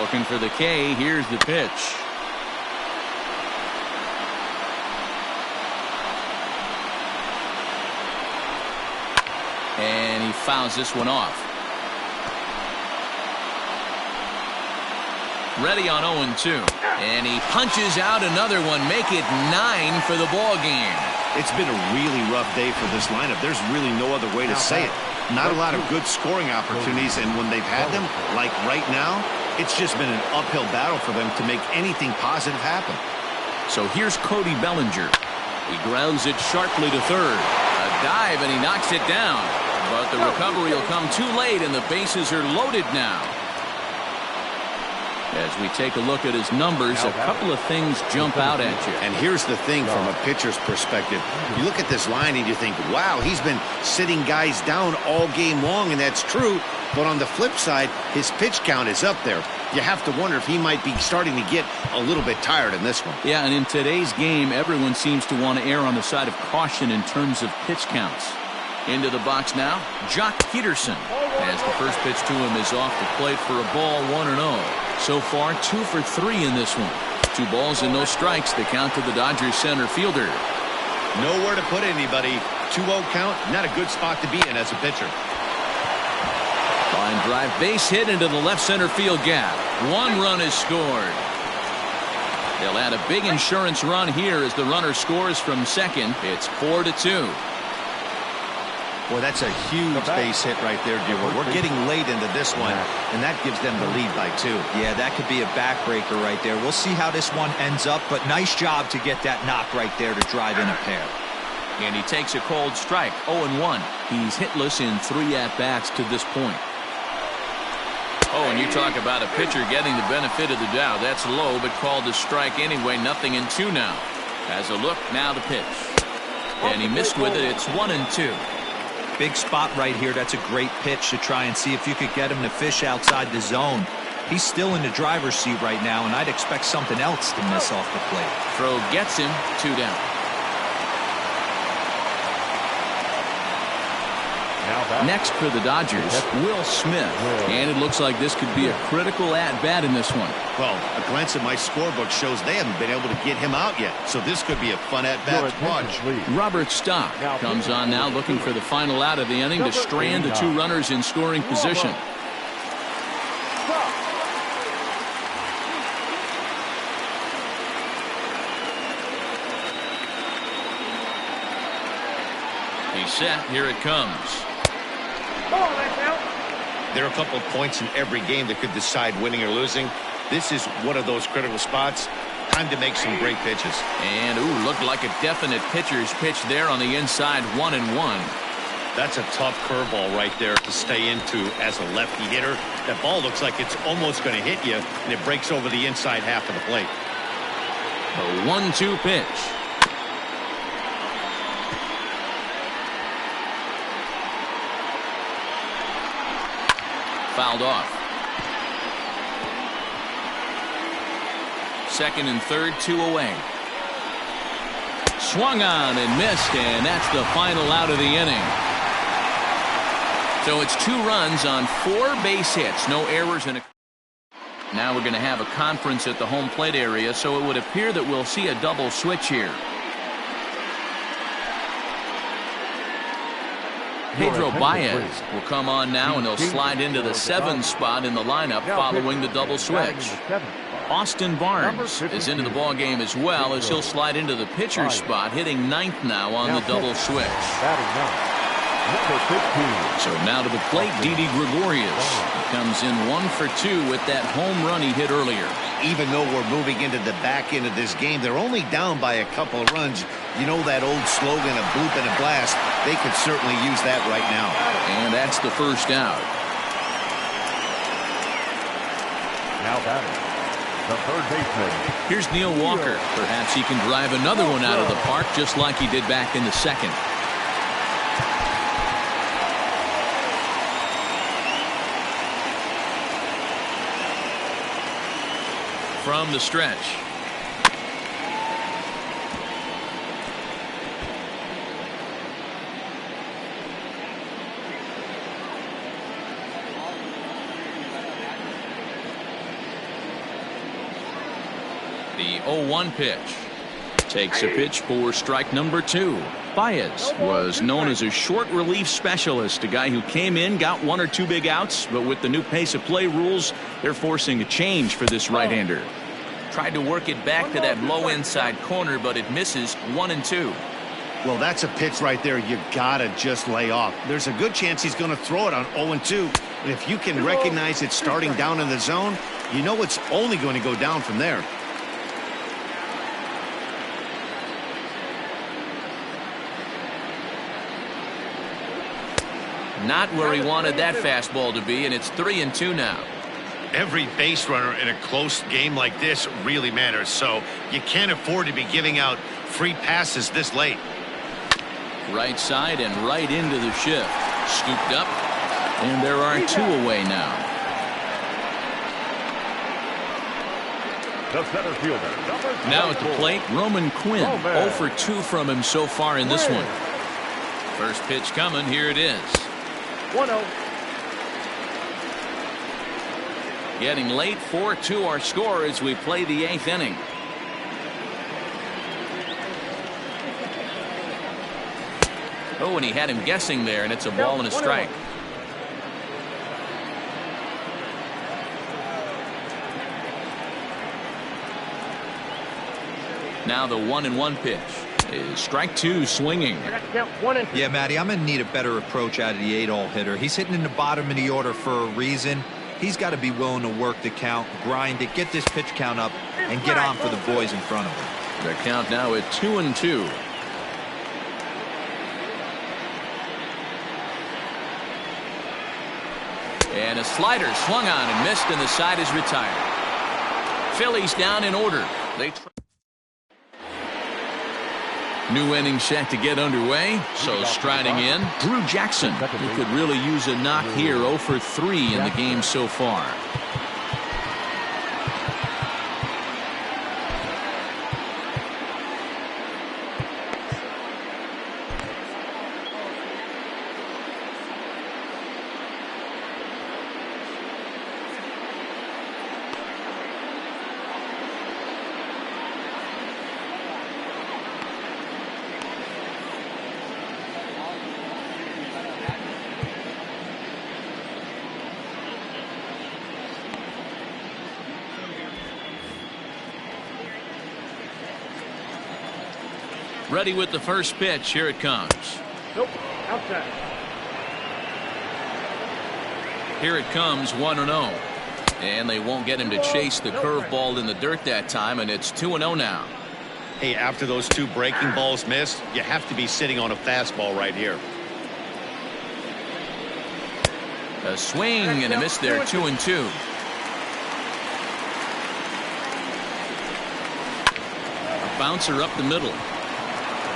Looking for the K. Here's the pitch. And he fouls this one off. Ready on 0-2. And he punches out another one. Make it 9 for the ball game. It's been a really rough day for this lineup. There's really no other way to say it. Not a lot of good scoring opportunities, and when they've had them, like right now, it's just been an uphill battle for them to make anything positive happen. So here's Cody Bellinger. He grounds it sharply to third. A dive, and he knocks it down. But the recovery will come too late, and the bases are loaded now. As we take a look at his numbers, a couple of things jump out at you. And here's the thing from a pitcher's perspective. You look at this line and you think, wow, he's been sitting guys down all game long, and that's true. But on the flip side, his pitch count is up there. You have to wonder if he might be starting to get a little bit tired in this one. Yeah, and in today's game, everyone seems to want to err on the side of caution in terms of pitch counts. Into the box now, Jock Peterson. As the first pitch to him is off the plate for a ball, 1-0. So far, 2 for 3 in this one. 2 balls and no strikes. The count to the Dodgers center fielder. Nowhere to put anybody. 2-0 count, not a good spot to be in as a pitcher. Line drive, base hit into the left center field gap. 1 run is scored. They'll add a big insurance run here as the runner scores from second. It's 4-2. Boy, that's a huge base hit right there, Dewar. We're getting late into this one, and that gives them the lead by 2. Yeah, that could be a backbreaker right there. We'll see how this one ends up, but nice job to get that knock right there to drive in a pair. And he takes a cold strike, 0-1. He's hitless in 3 at-bats to this point. Oh, and you talk about a pitcher getting the benefit of the doubt. That's low, but called a strike anyway. 0-2 now. Has a look, now the pitch. And he missed with it. It's 1-2. Big spot right here. That's a great pitch to try and see if you could get him to fish outside the zone. He's still in the driver's seat right now, and I'd expect something else to miss off the plate. Throw gets him, 2 down. Next for the Dodgers, Will Smith. And it looks like this could be a critical at-bat in this one. Well, a glance at my scorebook shows they haven't been able to get him out yet. So this could be a fun at-bat to watch. Robert Stock comes on now looking for the final out of the inning to strand the 2 runners in scoring position. He's set. Here it comes. There are a couple of points in every game that could decide winning or losing. This is one of those critical spots. Time to make some great pitches. And, looked like a definite pitcher's pitch there on the inside, 1-1. That's a tough curveball right there to stay into as a lefty hitter. That ball looks like it's almost going to hit you, and it breaks over the inside half of the plate. The 1-2 pitch. Fouled off. Second and third, 2 away. Swung on and missed, and that's the final out of the inning. So it's 2 runs on 4 base hits, no errors in a. Now we're going to have a conference at the home plate area, so it would appear that we'll see a double switch here. Pedro Baez will come on now, and he'll slide into the 7th spot in the lineup following the double switch. Austin Barnes is into the ball game as well, as he'll slide into the pitcher's spot, hitting 9th now on the double switch. So now to the plate, Didi Gregorius. He comes in 1 for 2 with that home run he hit earlier. Even though we're moving into the back end of this game, they're only down by a couple of runs. You know that old slogan, a bloop and a blast. They could certainly use that right now. And that's the first out. Now batting, the third baseman. Here's Neil Walker. Perhaps he can drive another one out of the park just like he did back in the second. From the stretch. The 0-1 pitch. Takes a pitch for strike number 2. Baez was known as a short relief specialist, a guy who came in, got 1 or 2 big outs, but with the new pace of play rules, they're forcing a change for this right-hander. Tried to work it back to that low inside corner, but it misses. 1-2. Well, that's a pitch right there you gotta just lay off. There's a good chance he's going to throw it on 0-2, and if you can recognize it starting down in the zone, you know it's only going to go down from there. Not where he wanted that fastball to be, and it's 3-2 now. Every base runner in a close game like this really matters, so you can't afford to be giving out free passes this late. Right side and right into the shift. Scooped up, and there are 2 away now. The center fielder, Now at the plate, Roman Quinn. 0 for 2 from him so far in this one. First pitch coming. Here it is. 1-0. Getting late, 4-2 our score as we play the 8th inning. Oh, and he had him guessing there, and it's a ball and a strike. Now the 1-1 pitch is strike 2, swinging. Yeah, Matty, I'm going to need a better approach out of the 8-hole hitter. He's hitting in the bottom of the order for a reason. He's got to be willing to work the count, grind it, get this pitch count up, and get on for the boys in front of him. The count now at 2-2. And a slider swung on and missed, and the side is retired. Phillies down in order. New inning set to get underway. So striding in, Drew Jackson. He could really use a knock here. 0 for 3 in the game so far. Ready with the first pitch. Here it comes. Nope. Outside. Here it comes, 1-0. And they won't get him to chase the curveball in the dirt that time, and it's 2-0 now. Hey, after those two breaking balls missed, you have to be sitting on a fastball right here. A swing and a miss there, 2-2. A bouncer up the middle.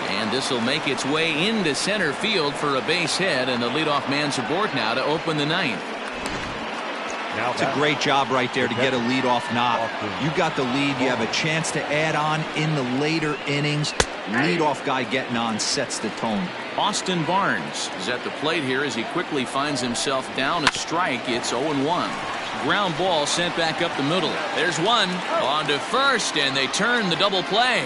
And this will make its way into center field for a base hit, and the leadoff man's aboard now to open the ninth. It's a great job right there to get a leadoff knock. You got the lead. You have a chance to add on in the later innings. Leadoff guy getting on sets the tone. Austin Barnes is at the plate here as he quickly finds himself down a strike. It's 0-1. Ground ball sent back up the middle. There's one on to first, and they turn the double play.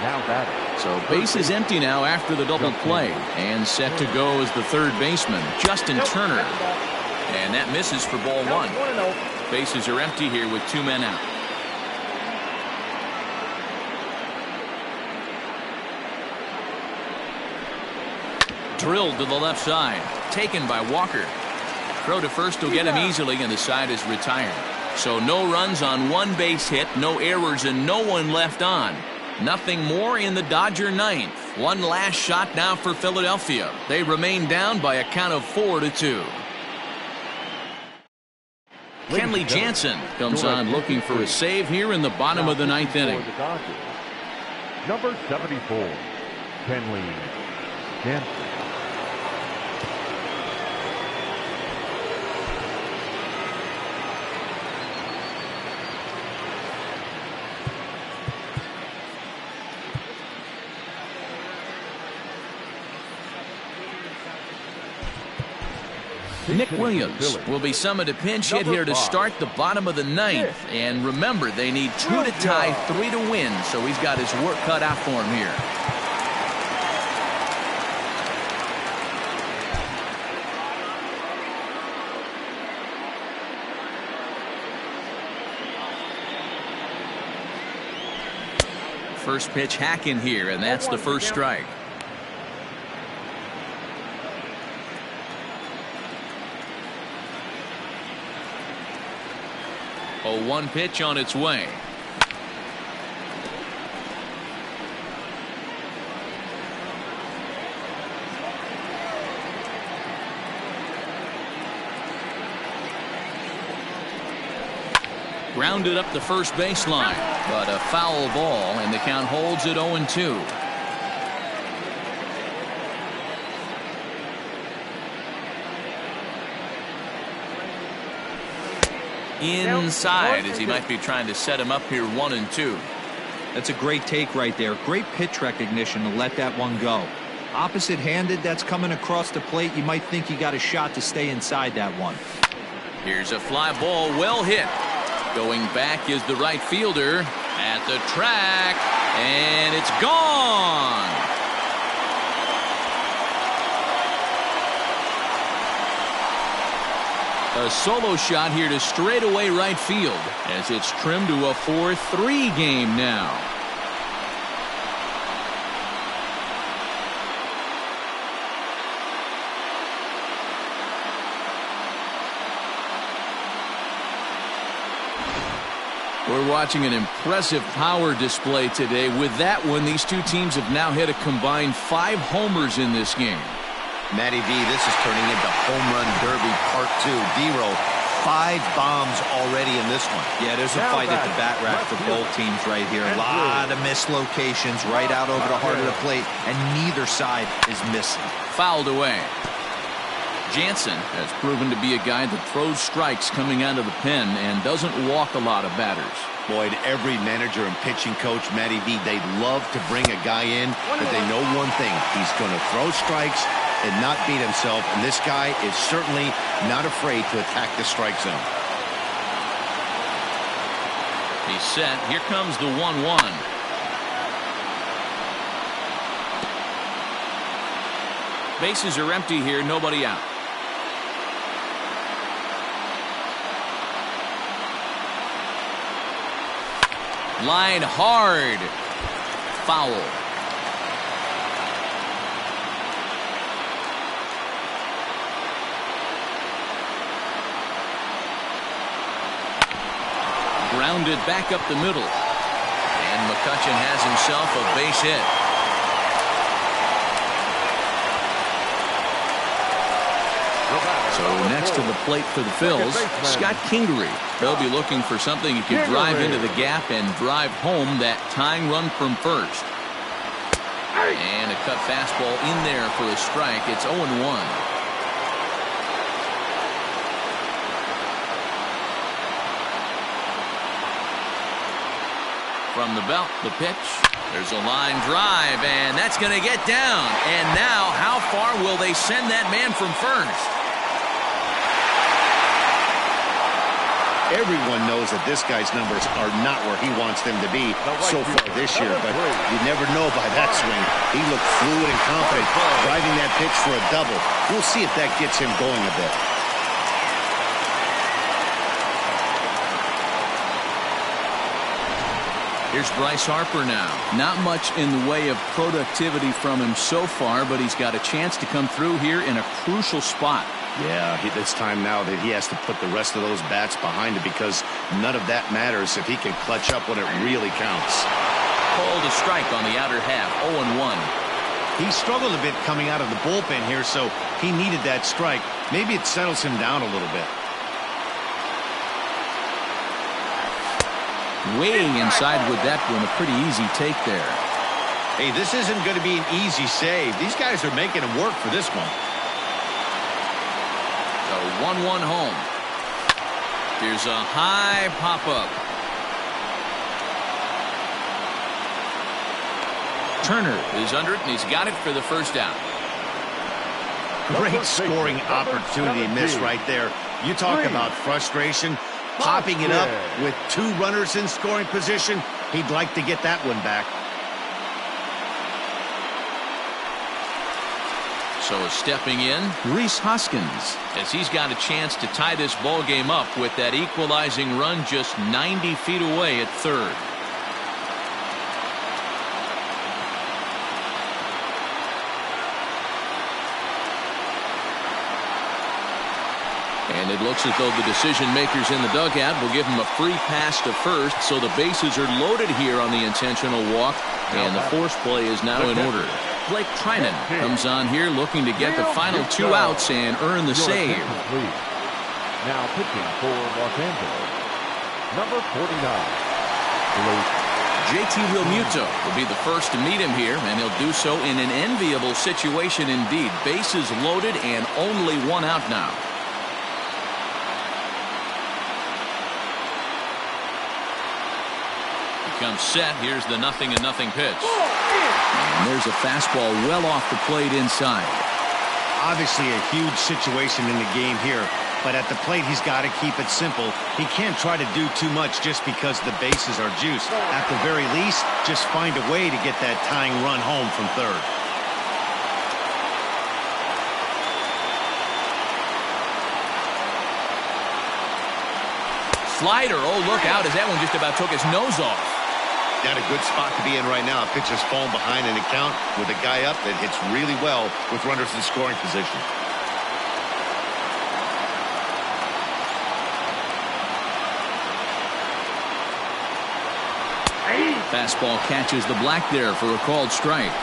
Now batting. So base is empty now after the double play, and set to go as the third baseman, Justin Turner. And that misses for ball one. Bases are empty here with 2 men out. Drilled to the left side, taken by Walker. Throw to first will get him easily, and the side is retired. So no runs on one base hit, no errors, and no one left on. Nothing more in the Dodger ninth. One last shot now for Philadelphia. They remain down by a count of 4-2. Kenley Jansen comes on looking for a save here in the bottom of the ninth inning. Number 74, Kenley Jansen. Nick Williams will be summoned a pinch hit here to start the bottom of the ninth. And remember, they need 2 to tie, 3 to win, so he's got his work cut out for him here. First pitch hacking here, and that's the first strike. 0-1 pitch on its way. Grounded up the first baseline, but a foul ball, and the count holds at 0-2. Inside as he might be trying to set him up here 1-2. That's a great take right there. Great pitch recognition to let that one go. Opposite handed, that's coming across the plate. You might think you got a shot to stay inside that one. Here's a fly ball, well hit. Going back is the right fielder at the track, and it's gone. A solo shot here to straightaway right field as it's trimmed to a 4-3 game now. We're watching an impressive power display today. With that one, these two teams have now hit a combined 5 homers in this game. Matty V, this is turning into home run derby part 2. D-roll, 5 bombs already in this one. Yeah, there's a fight at the bat rack for both teams right here. A lot of mislocations right out over the heart of the plate, and neither side is missing. Fouled away. Jansen has proven to be a guy that throws strikes coming out of the pen and doesn't walk a lot of batters. Boyd, every manager and pitching coach, Matty V, they'd love to bring a guy in that they know one thing. He's going to throw strikes and not beat himself, and this guy is certainly not afraid to attack the strike zone. He's set. Here comes the 1-1. Bases are empty here, nobody out. Line hard. foul. Grounded back up the middle. And Mccutchen has himself a base hit. So next to the plate for the Phils, Scott Kingery. They'll be looking for something he can drive into the gap and drive home that tying run from first. And a cut fastball in there for a strike. It's 0-1. From the belt, the pitch. There's a line drive, and that's going to get down. And now, how far will they send that man from first? Everyone knows that this guy's numbers are not where he wants them to be so far this year, but you never know by that swing. He looked fluid and confident, driving that pitch for a double. We'll see if that gets him going a bit. Here's Bryce Harper now. Not much in the way of productivity from him so far, but he's got a chance to come through here in a crucial spot. Yeah, it's time now that he has to put the rest of those bats behind it, because none of that matters if he can clutch up when it really counts. Called a strike on the outer half, 0-1. He struggled a bit coming out of the bullpen here, so he needed that strike. Maybe it settles him down a little bit. Weighing inside with that one, a pretty easy take there. Hey, this isn't going to be an easy save. These guys are making him work for this one. So 1-1 home. Here's a high pop-up. Turner is under it, and he's got it for the first out. Great scoring opportunity miss right there. You talk about frustration. Popping it up with two runners in scoring position. He'd like to get that one back. So stepping in, Rhys Hoskins, as he's got a chance to tie this ball game up with that equalizing run just 90 feet away at third. And it looks as though the decision makers in the dugout will give him a free pass to first, so the bases are loaded here on the intentional walk, and the force play is now in order. Blake Trinan comes on here looking to get the final two outs and earn the save. Now pitching for Los Angeles, number 49, Blake. JT Realmuto will be the first to meet him here, and he'll do so in an enviable situation indeed. Bases loaded and only one out now. Comes set. Here's the 0-0 pitch. And there's a fastball well off the plate inside. Obviously a huge situation in the game here, but at the plate he's got to keep it simple. He can't try to do too much just because the bases are juiced. At the very least, just find a way to get that tying run home from third. Slider. Oh, look out, as that one just about took his nose off. Got a good spot to be in right now. Pitcher's falling behind an account with a guy up that hits really well with runners in scoring position. Fastball catches the black there for a called strike.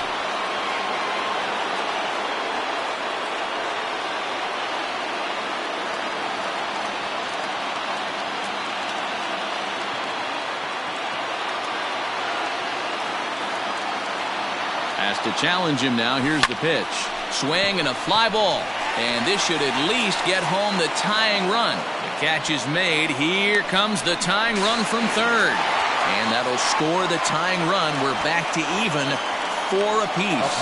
Has to challenge him now. Here's the pitch. Swing and a fly ball. And this should at least get home the tying run. The catch is made. Here comes the tying run from third. And that'll score the tying run. We're back to even, 4 apiece.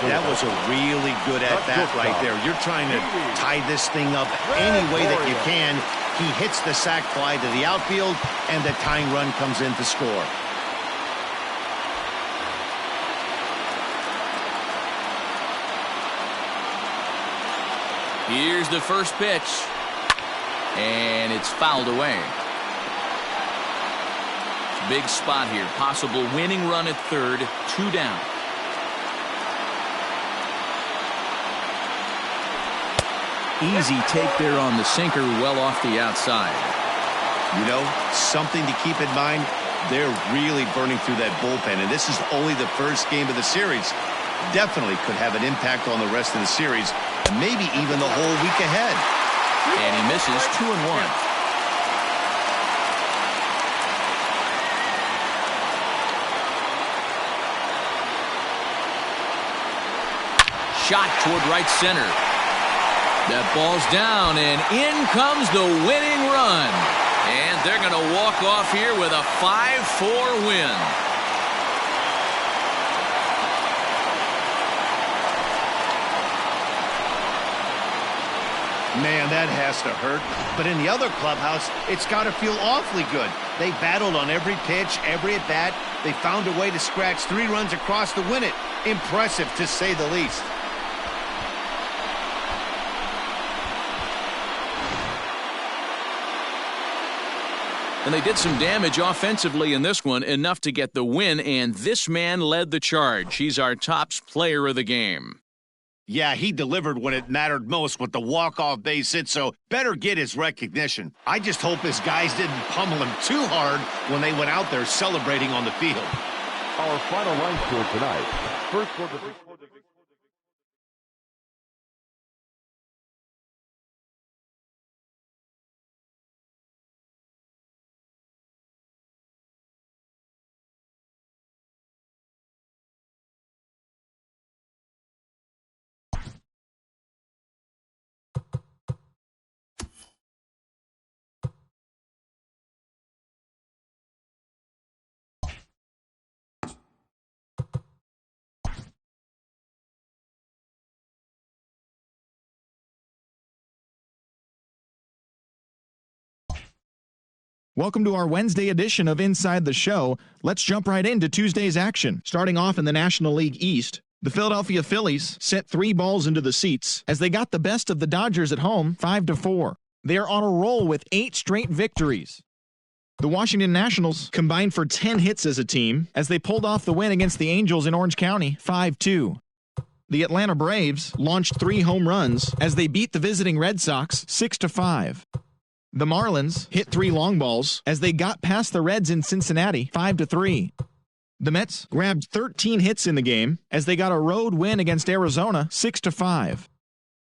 That was a really good at-bat right there. You're trying to tie this thing up any way that you can. He hits the sac fly to the outfield, and the tying run comes in to score. Here's the first pitch. And it's fouled away. Big spot here. Possible winning run at third. 2 down. Easy take there on the sinker, well off the outside. You know, something to keep in mind, they're really burning through that bullpen, and this is only the first game of the series. Definitely could have an impact on the rest of the series, maybe even the whole week ahead. And he misses 2-1. Shot toward right center. That ball's down, and in comes the winning run. And they're going to walk off here with a 5-4 win. Man, that has to hurt. But in the other clubhouse, it's got to feel awfully good. They battled on every pitch, every at-bat. They found a way to scratch 3 runs across to win it. Impressive, to say the least. And they did some damage offensively in this one, enough to get the win, and this man led the charge. He's our top player of the game. Yeah, he delivered when it mattered most with the walk-off base hit, so better get his recognition. I just hope his guys didn't pummel him too hard when they went out there celebrating on the field. Our final line score tonight. First quarter. Welcome to our Wednesday edition of Inside the Show. Let's jump right into Tuesday's action. Starting off in the National League East, the Philadelphia Phillies sent 3 balls into the seats as they got the best of the Dodgers at home 5-4. They are on a roll with 8 straight victories. The Washington Nationals combined for 10 hits as a team as they pulled off the win against the Angels in Orange County 5-2. The Atlanta Braves launched 3 home runs as they beat the visiting Red Sox 6-5. The Marlins hit 3 long balls as they got past the Reds in Cincinnati 5-3. The Mets grabbed 13 hits in the game as they got a road win against Arizona 6-5.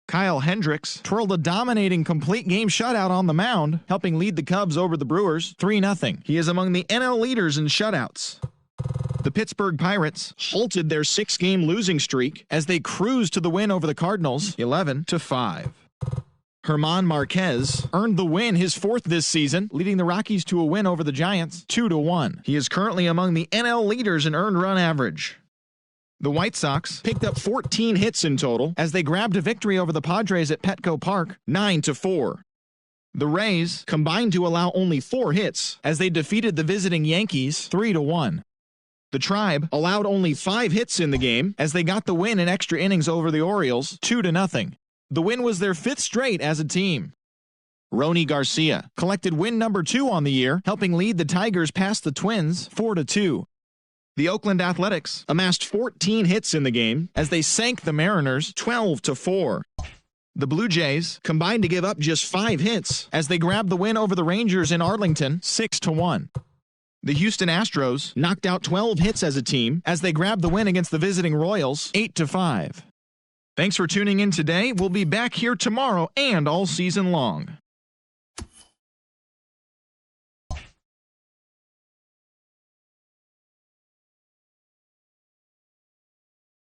Kyle Hendricks twirled a dominating complete game shutout on the mound, helping lead the Cubs over the Brewers 3-0. He is among the NL leaders in shutouts. The Pittsburgh Pirates halted their 6-game losing streak as they cruised to the win over the Cardinals 11-5. German Marquez earned the win, his 4th this season, leading the Rockies to a win over the Giants 2-1. He is currently among the NL leaders in earned run average. The White Sox picked up 14 hits in total as they grabbed a victory over the Padres at Petco Park 9-4. The Rays combined to allow only 4 hits as they defeated the visiting Yankees 3-1. The Tribe allowed only 5 hits in the game as they got the win in extra innings over the Orioles 2-0. The win was their 5th straight as a team. Rony Garcia collected win number 2 on the year, helping lead the Tigers past the Twins 4-2. The Oakland Athletics amassed 14 hits in the game as they sank the Mariners 12-4. The Blue Jays combined to give up just 5 hits as they grabbed the win over the Rangers in Arlington 6-1. The Houston Astros knocked out 12 hits as a team as they grabbed the win against the visiting Royals 8-5. Thanks for tuning in today. We'll be back here tomorrow and all season long.